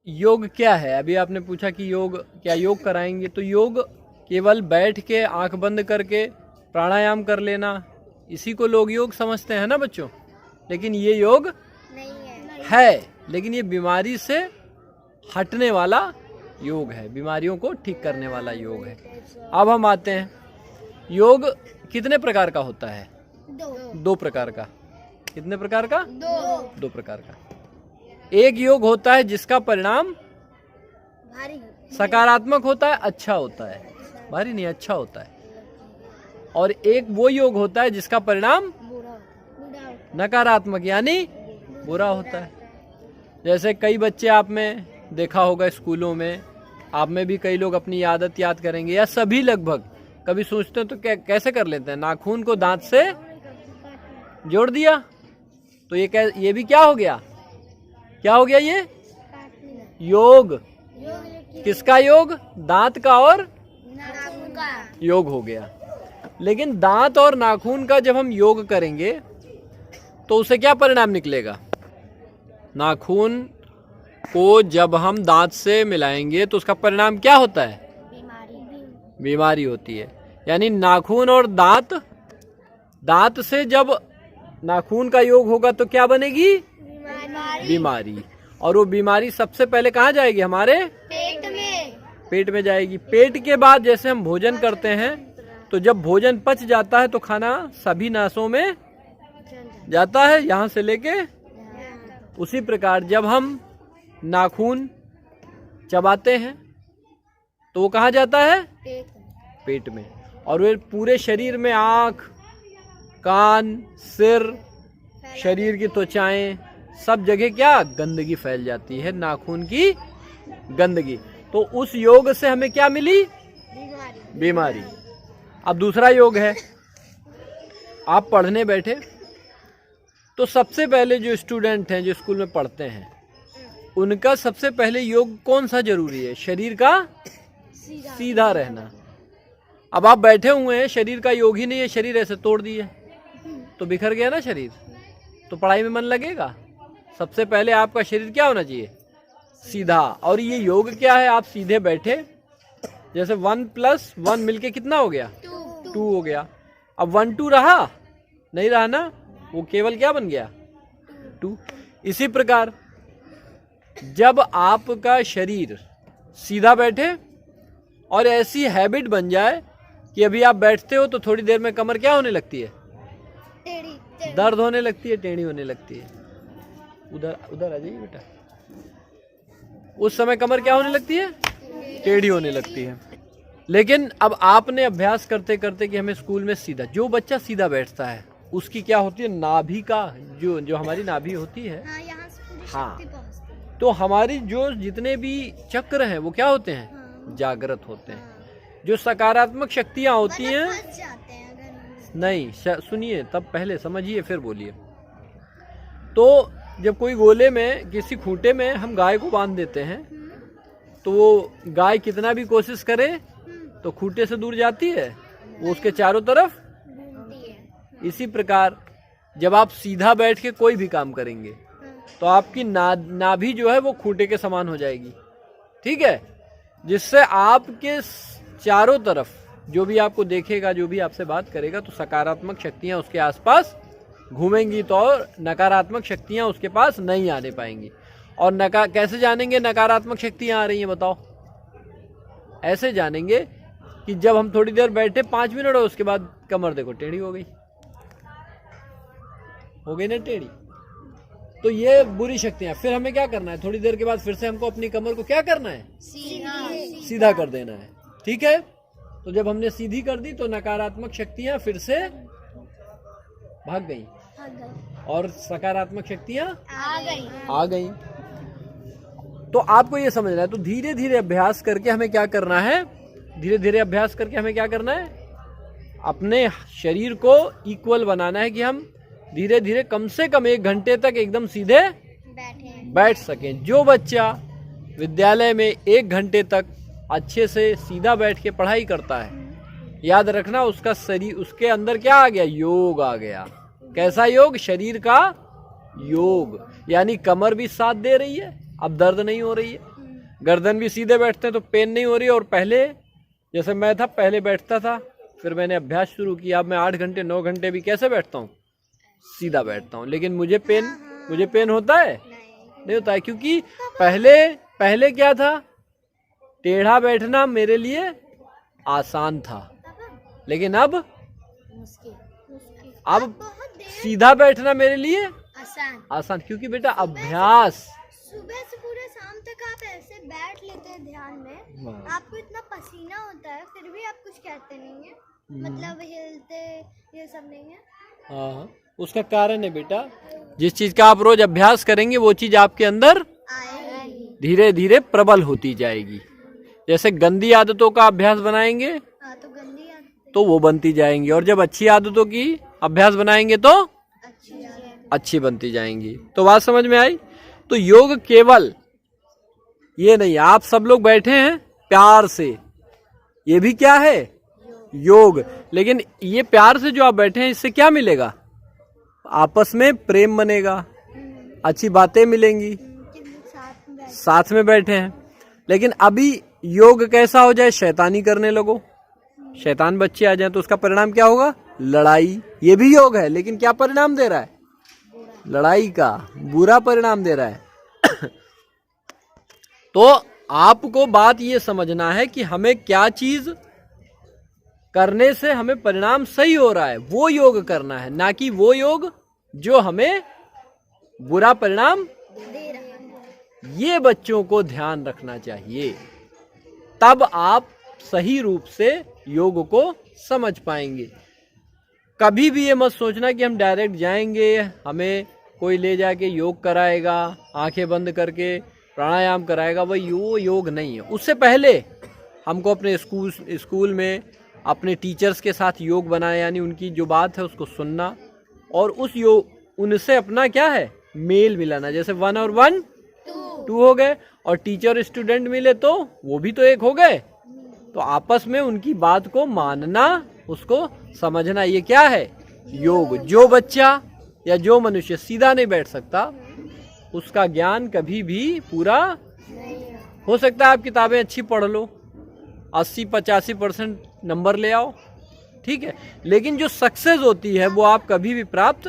योग क्या है? अभी आपने पूछा कि योग क्या योग कराएंगे, तो योग केवल बैठ के आंख बंद करके प्राणायाम कर लेना, इसी को लोग योग समझते हैं ना बच्चों। लेकिन ये योग नहीं है, लेकिन ये बीमारी से हटने वाला योग है, बीमारियों को ठीक करने वाला योग है। अब हम आते हैं, योग कितने प्रकार का होता है? दो प्रकार का। कितने प्रकार का? दो प्रकार का। एक योग होता है जिसका परिणाम सकारात्मक होता है, अच्छा होता है, भारी नहीं, अच्छा होता है। और एक वो योग होता है जिसका परिणाम नकारात्मक यानी बुरा होता है। जैसे कई बच्चे आप में देखा होगा स्कूलों में, आप में भी कई लोग अपनी आदत याद करेंगे, या सभी लगभग कभी सोचते हैं तो कैसे कर लेते हैं, नाखून को दांत से जोड़ दिया, तो ये भी क्या हो गया? क्या हो गया? ये योग। किसका योग? दांत का और नाखून का योग हो गया। लेकिन दांत और नाखून का जब हम योग करेंगे तो उसे क्या परिणाम निकलेगा? नाखून को जब हम दांत से मिलाएंगे तो उसका परिणाम क्या होता है? बीमारी होती है। यानी नाखून और दांत से जब नाखून का योग होगा तो क्या बनेगी? बीमारी। और वो बीमारी सबसे पहले कहाँ जाएगी? हमारे पेट में जाएगी। पेट के बाद जैसे हम भोजन करते हैं तो जब भोजन पच जाता है तो खाना सभी नासों में जाता है, यहाँ से लेके। उसी प्रकार जब हम नाखून चबाते हैं तो वो कहाँ जाता है? पेट में। और वे पूरे शरीर में, आँख, कान, सिर, शरीर की त्वचाएं, सब जगह क्या गंदगी फैल जाती है, नाखून की गंदगी। तो उस योग से हमें क्या मिली? बीमारी। अब दूसरा योग है, आप पढ़ने बैठे तो सबसे पहले जो स्टूडेंट हैं जो स्कूल में पढ़ते हैं उनका सबसे पहले योग कौन सा जरूरी है? शरीर का सीधा रहना। अब आप बैठे हुए हैं, शरीर का योग ही नहीं है, शरीर ऐसे तोड़ दिए तो बिखर गया ना शरीर, तो पढ़ाई में मन लगेगा? सबसे पहले आपका शरीर क्या होना चाहिए? सीधा। और ये योग क्या है? आप सीधे बैठे, जैसे 1 + 1 मिलके कितना हो गया? 2 हो गया। अब 1 2 रहा नहीं, रहा ना, वो केवल क्या बन गया? 2। इसी प्रकार जब आपका शरीर सीधा बैठे और ऐसी हैबिट बन जाए कि अभी आप बैठते हो तो थोड़ी देर में कमर क्या होने लगती है? दर्द होने लगती है, टेढ़ी होने लगती है। उधर आ जाइए बेटा। उस समय कमर क्या होने लगती है? टेढ़ी होने लगती है। लेकिन अब आपने अभ्यास करते करते कि हमें स्कूल में सीधा, जो बच्चा सीधा बैठता है उसकी क्या होती है? नाभि का जो हमारी नाभि होती है, हाँ, तो हमारी जो जितने भी चक्र हैं वो क्या होते हैं? जागृत होते हैं। जो सकारात्मक शक्तियाँ होती हैं, नहीं सुनिए, तब पहले समझिए फिर बोलिए। तो जब कोई गोले में, किसी खूंटे में हम गाय को बांध देते हैं तो वो गाय कितना भी कोशिश करे तो खूंटे से दूर जाती है, वो उसके चारों तरफ। इसी प्रकार जब आप सीधा बैठ के कोई भी काम करेंगे तो आपकी नाभि जो है वो खूंटे के समान हो जाएगी, ठीक है, जिससे आपके चारों तरफ जो भी आपको देखेगा, जो भी आपसे बात करेगा, तो सकारात्मक शक्तियां उसके आसपास घूमेंगी, तो और नकारात्मक शक्तियां उसके पास नहीं आने पाएंगी। और कैसे जानेंगे नकारात्मक शक्तियां आ रही हैं? बताओ। ऐसे जानेंगे कि जब हम थोड़ी देर बैठे, 5 मिनट, और उसके बाद कमर देखो टेढ़ी हो गई ना टेढ़ी, तो ये बुरी शक्तियां। फिर हमें क्या करना है? थोड़ी देर के बाद फिर से हमको अपनी कमर को क्या करना है? सीधा कर देना है, ठीक है। तो जब हमने सीधी कर दी तो नकारात्मक शक्तियां फिर से भाग गई और सकारात्मक शक्तियां आ गई। तो आपको ये समझना है। तो धीरे धीरे अभ्यास करके हमें क्या करना है? अपने शरीर को इक्वल बनाना है कि हम धीरे धीरे कम से कम 1 घंटे तक एकदम सीधे बैठ सकें। जो बच्चा विद्यालय में 1 घंटे तक अच्छे से सीधा बैठ के पढ़ाई करता है, याद रखना उसका शरीर, उसके अंदर क्या आ गया? योग आ गया। कैसा योग? शरीर का योग। यानी कमर भी साथ दे रही है, अब दर्द नहीं हो रही है, गर्दन भी सीधे बैठते हैं तो पेन नहीं हो रही। और पहले जैसे मैं था, पहले बैठता था, फिर मैंने अभ्यास शुरू किया, अब मैं 8 घंटे 9 घंटे भी कैसे बैठता हूँ, सीधा बैठता हूँ। लेकिन मुझे पेन होता है? नहीं होता है, क्योंकि पहले क्या था, टेढ़ा बैठना मेरे लिए आसान था, लेकिन अब सीधा बैठना मेरे लिए आसान। क्योंकि बेटा अभ्यास, सुबह से पूरे शाम तक आप ऐसे बैठ लेते हैं ध्यान में, आपको इतना पसीना होता है, फिर भी आप कुछ कहते नहीं है, मतलब हिलते ये सब नहीं है। हाँ, उसका कारण है बेटा, जिस चीज का आप रोज अभ्यास करेंगे वो चीज आपके अंदर धीरे धीरे प्रबल होती जाएगी। जैसे गंदी आदतों का अभ्यास बनाएंगे तो गंदी आदत तो वो बनती जाएंगी, और जब अच्छी आदतों की अभ्यास बनाएंगे तो अच्छी बनती जाएंगी। तो बात समझ में आई? तो योग केवल ये नहीं, आप सब लोग बैठे हैं प्यार से, ये भी क्या है, योग। लेकिन ये प्यार से जो आप बैठे हैं, इससे क्या मिलेगा, आपस में प्रेम बनेगा, अच्छी बातें मिलेंगी, साथ में बैठे हैं। लेकिन अभी योग कैसा हो जाए, शैतानी करने लगो, शैतान बच्चे आ जाए, तो उसका परिणाम क्या होगा, लड़ाई। ये भी योग है, लेकिन क्या परिणाम दे रहा है, लड़ाई का बुरा परिणाम दे रहा है। तो आपको बात ये समझना है कि हमें क्या चीज करने से हमें परिणाम सही हो रहा है, वो योग करना है, ना कि वो योग जो हमें बुरा परिणाम दे रहा है। ये बच्चों को ध्यान रखना चाहिए, तब आप सही रूप से योग को समझ पाएंगे। कभी भी ये मत सोचना कि हम डायरेक्ट जाएंगे, हमें कोई ले जाके योग कराएगा, आंखें बंद करके प्राणायाम कराएगा, वही वो योग नहीं है। उससे पहले हमको अपने स्कूल में अपने टीचर्स के साथ योग बनाना, यानी उनकी जो बात है उसको सुनना, और उस योग उनसे अपना क्या है, मेल मिलाना। जैसे 1 और 1 2 हो गए, और टीचर स्टूडेंट मिले तो वो भी तो एक हो गए। तो आपस में उनकी बात को मानना, उसको समझना, ये क्या है, योग। जो बच्चा या जो मनुष्य सीधा नहीं बैठ सकता, उसका ज्ञान कभी भी पूरा हो सकता है। आप किताबें अच्छी पढ़ लो, 80-85% नंबर ले आओ, ठीक है, लेकिन जो सक्सेस होती है वो आप कभी भी प्राप्त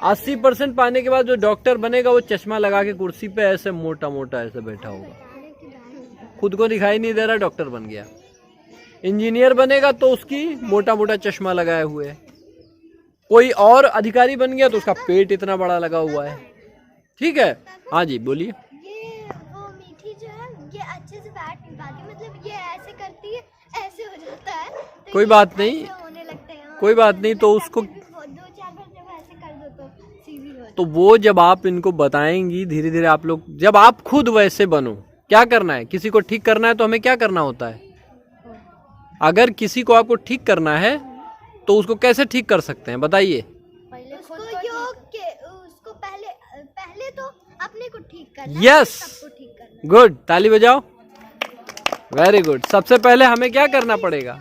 80% पाने के बाद जो डॉक्टर बनेगा, वो चश्मा लगा के कुर्सी पे ऐसे मोटा मोटा ऐसे बैठा होगा, खुद को दिखाई नहीं दे रहा, डॉक्टर बन गया। इंजीनियर बनेगा तो उसकी मोटा मोटा चश्मा लगाए हुए है। कोई और अधिकारी बन गया तो उसका पेट इतना बड़ा लगा हुआ है, ठीक है। हाँ जी बोलिए। ये वो मीठी जो है, ये अच्छे से बैठ नहीं पाती, मतलब ये ऐसे करती है, ऐसे हो जाता है, तो कोई बात नहीं, होने लगते हैं। कोई बात नहीं, तो उसको 2-4 बार जब ऐसे कर दो तो सीधी हो। तो वो जब आप इनको बताएंगी धीरे धीरे, आप लोग जब आप खुद वैसे बनो, क्या करना है, किसी को ठीक करना है तो हमें क्या करना होता है, अगर किसी को आपको ठीक करना है तो उसको कैसे ठीक कर सकते हैं, बताइए। उसको योग के, उसको पहले तो अपने को ठीक करना, यस, सबको ठीक करना। गुड, ताली बजाओ, वेरी गुड। सबसे पहले हमें क्या करना पड़ेगा,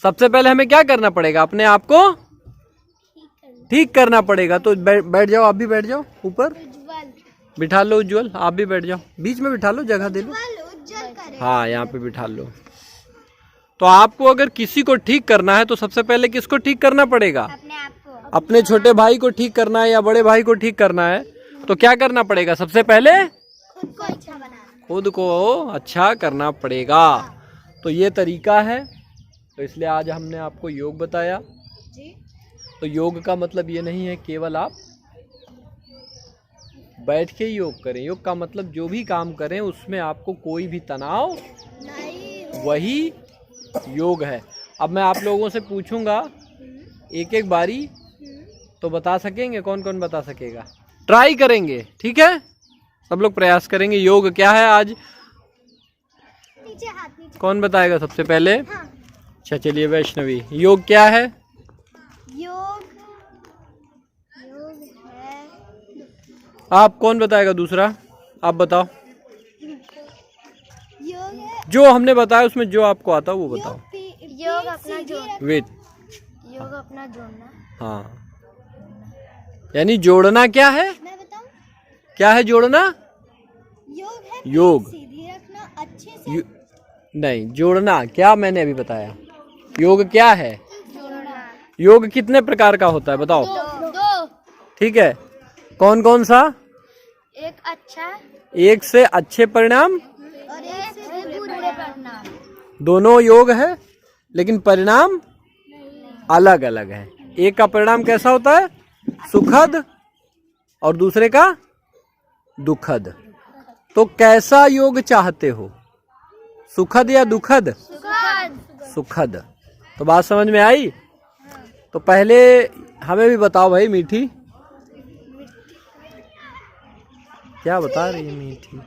सबसे पहले हमें क्या करना पड़ेगा, अपने आप को ठीक करना पड़ेगा। तो बैठ जाओ, आप भी बैठ जाओ, ऊपर बिठा लो उज्जवल, आप भी बैठ जाओ, बीच में बिठा लो, जगह दे लो, हाँ यहाँ पे बिठा लो। तो आपको अगर किसी को ठीक करना है तो सबसे पहले किसको ठीक करना पड़ेगा, अपने आप को। अपने छोटे भाई को ठीक करना है या बड़े भाई को ठीक करना है तो क्या करना पड़ेगा, सबसे पहले खुद को अच्छा बनाना, खुद को अच्छा करना पड़ेगा। तो ये तरीका है, तो इसलिए आज हमने आपको योग बताया जी। तो योग का मतलब ये नहीं है केवल आप बैठ के योग करें। योग का मतलब जो भी काम करें उसमें आपको कोई भी तनाव नहीं, वही योग है। अब मैं आप लोगों से पूछूंगा एक एक बारी, तो बता सकेंगे, कौन कौन बता सकेगा, ट्राई करेंगे, ठीक है, सब लोग प्रयास करेंगे। योग क्या है आज, नीचे हाथ नीचे। कौन बताएगा सबसे पहले? हाँ। अच्छा चलिए वैष्णवी, योग क्या है? योग है, आप कौन बताएगा दूसरा, आप बताओ। योग है, जो हमने बताया उसमें जो आपको आता है वो बताओ। योग अपना जोड़ना, वेट, योग अपना जोड़ना। हाँ, यानी जोड़ना क्या है, मैं बताऊं, क्या है जोड़ना? योग है योग। सीधी रखना अच्छे से। नहीं, जोड़ना। क्या मैंने अभी बताया? योग क्या है? जोड़ना। योग कितने प्रकार का होता है बताओ? दो। ठीक है, कौन कौन सा? एक अच्छा एक से अच्छे परिणाम, और एक से बुरे परिणाम। दोनों योग है, लेकिन परिणाम अलग अलग है। एक का परिणाम कैसा होता है? सुखद, और दूसरे का दुखद। तो कैसा योग चाहते हो, सुखद या दुखद? सुखद। तो बात समझ में आई? तो पहले हमें भी बताओ भाई, मीठी क्या बता रही है मीठी?